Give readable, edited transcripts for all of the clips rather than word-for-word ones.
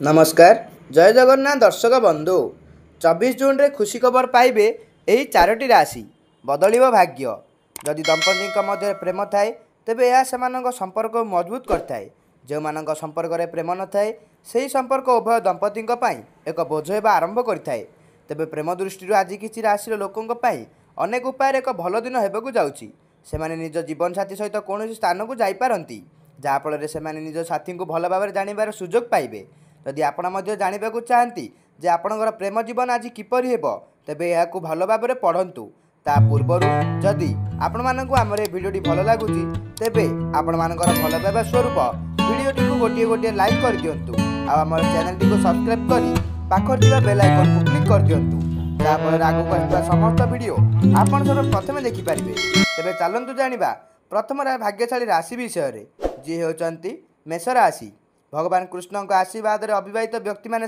नमस्कार जय जगन्नाथ दर्शक बंधु 24 जून रे खुशी खबर पाइबे यही चारोटी राशि बदलिव भाग्य। जदि दंपति मध्य प्रेम थाए तेबे यह सेमानंक संपर्क मजबूत करथाए। जो मानक संपर्क रे प्रेम न थाए सही संपर्क उभय दंपति एक बोझ होगा आरंभ करथाए। तेबे प्रेम दृष्टि आज किसी राशि लोकों अनेक उपाय एक भल दिन होगा जाउची। सेमाने निज जीवन साथी सहित कौन स्थान को जापारती जहाँफल से निज साथी को भल भाव जानवर सुजोग पाइबे। जदि आपण जानवा चाहती जे आपणकर प्रेम जीवन आज किपर हेब तेबे यह भल भाव पढ़ंतु। ता पूर्वर जदि आपण मानक आम भिडियोटी भल लगुच तेबे आपण मानकर भल पाइबा स्वरूप भिडियोटी को गोटे गोटे लाइक कर दिंतु। आम चैनल टी सब्सक्राइब कर पाखर थिबा बेल आइकन को क्लिक कर दिंतु जहाँफल आगक आसुवा समस्त भिडियो आपण सब प्रथम देखिपारे। तेबे चलतु जानिबा प्रथम भाग्यशाली राशि विषय जी होचंती मेष राशि। भगवान कृष्ण आशीर्वाद अविवाहित व्यक्ति मैंने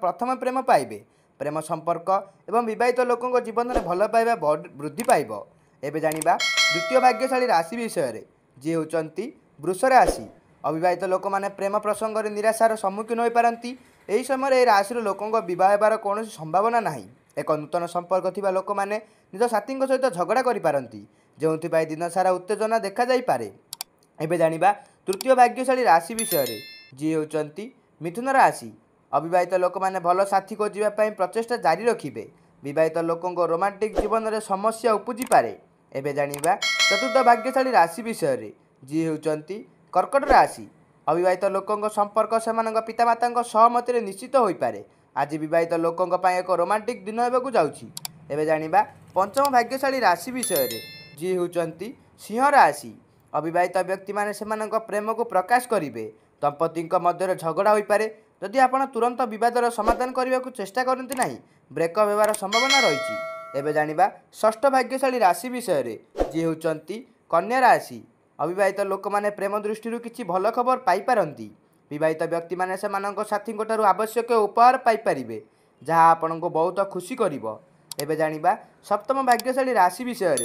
प्रथम प्रेम पाइबे। प्रेम संपर्क एवं विवाहित लोकों जीवन में भल पाइबा वृद्धि पाइब। एबे जानिबा द्वितीय भाग्यशाली राशि विषय जी होचंती वृष राशि। अविवाहित लोक मैंने प्रेम प्रसंग में निराशार सम्मुखीन हो पारती। यही समय राशि लोकों विवाह होबार कौन संभावना नहीं। एक नूतन संपर्क थिबा लोक मैंने निज साथी सहित झगड़ा करिपारंती जो दिन सारा उत्तेजना देखा जाई पारे। एबे जानिबा तृतीय भाग्यशाली राशि विषय जी होचंती मिथुन राशि। अविवाहित लोक मैंने भल साथी को जीवाई प्रचेषा जारी रखिबे। विवाहित लोकों रोमांटिक जीवन में समस्या उपजी पारे। एबे जानिबा चतुर्थ भाग्यशाली राशि विषय जी होचंती कर्कट राशि। अविवाहित लोकों संपर्क से पितामाता सहमति निश्चित हो पारे। आज विवाहित लोकों एक रोमांटिक दिन होगा जाउछि। एबे जानिबा पंचम भाग्यशाली राशि विषय जी होचंती सिंह राशि। अविवाहित व्यक्ति माने सेमानक प्रेम को प्रकाश करेंगे। दंपति मध्य झगड़ा हो पारे। जदि आप तुरंत बदर समाधान करने को चेष्टा करते ना ब्रेकअप होवार संभावना रही। एबे जानिबा षष्ठ भाग्यशाली राशि विषय जी होचंती कन्या राशि। अविवाहित लोक मैंने प्रेम दृष्टि किसी भल खबर पाइपारती। विवाहित व्यक्ति मैंने सेमानक साथी आवश्यक उपहार पाइपारे जहाँ आपण को बहुत खुशी करिवो। एबे जानिबा सप्तम भाग्यशाली राशि विषय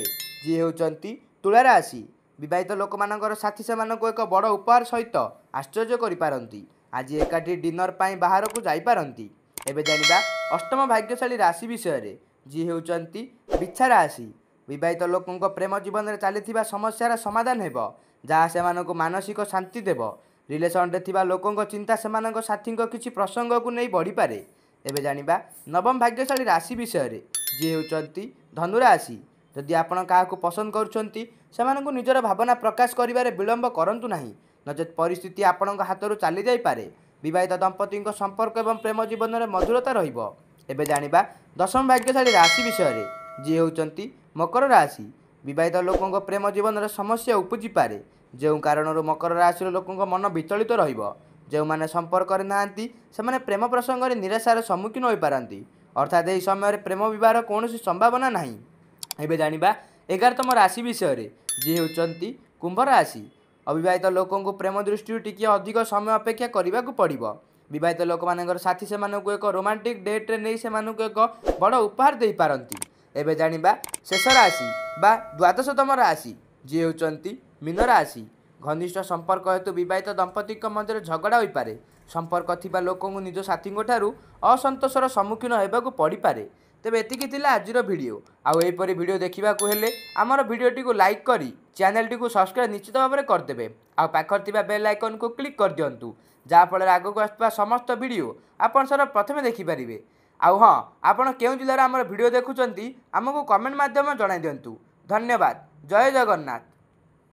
जी होचंती तुला राशि। विवाहित लोक मानकर साथी से एक बड़ उपहार सहित आश्चर्य करिपारंती। आज एकाठी डिनर पाई बाहर को जाइपारंती। एबे जानिबा अष्टम भाग्यशाली राशि विषय जी होचंती बिच्छा राशि। विवाहित लोकों प्रेम जीवन में चली समस्यार समाधान हेबो जहाँ से मानसिक शांति देव। रिलेशन रे थिबा लोकों चिंता से साथी किसी प्रसंग को नहीं बढ़ी पारे। एबे जानिबा नवम भाग्यशाली राशि विषय जी होचंती धनु राशि। जदि आपण क्या पसंद करुँच से निजर भावना प्रकाश करिबारे विलंब करंतु नहीं नचेत परिस्थिति आपण हाथ चली जाई पारे। विवाहित दंपति संपर्क एवं प्रेम जीवन में मधुरता रहिबो। एबे जानिबा दशम भाग्यशाली राशि विषय जी होचंती मकर राशि। विवाहित लोकों प्रेम जीवन में समस्या उपजी पारे जो कारण मकर राशि लोकों मन विचलित रहिबो। जो माने संपर्क में नांती से प्रेम प्रसंग में निराशार सम्मुखीन हो पारती। अर्थात यह समय प्रेम विवाह कौन संभावना नहीं। एबे जानिबा 11तम राशि विषय जी होचंती कुंभ राशि। अविवाहित लोकों प्रेम दृष्टि टिके अधिक समय अपेक्षा करने को पड़ो। विवाहित लोक मान साथी से एक रोमांटिक डेट्रे नहीं से एक बड़ उपहार दे पारती। एबे जानिबा शेष राशि बा द्वादशतम राशि जी होचंती मीन राशि। घनिष्ठ संपर्क हेतु विवाहित दंपति मध्य झगड़ा हो पारे। संपर्क थिबा लोकों निज साथी असंतोषर सम्मुखीन होगा पड़ पारे। तेबे एतिकी थिला आजिर वीडियो। आउ एपरी वीडियो देखा हेले आमर वीडियोटी को लाइक करी चैनल टी को सब्सक्राइब निश्चित भाव में करदे। आ पाखर थिबा बेल आइकन को क्लिक कर दिंतु जहाँफल आगक आसुवा समस्त वीडियो आपण सर प्रथमे देखिपारे। आउ हाँ आपण केउं जिल्लार आमर वीडियो देखुचंती आमको कमेंट माध्यम जणाई दिंतु। धन्यवाद। जय जगन्नाथ।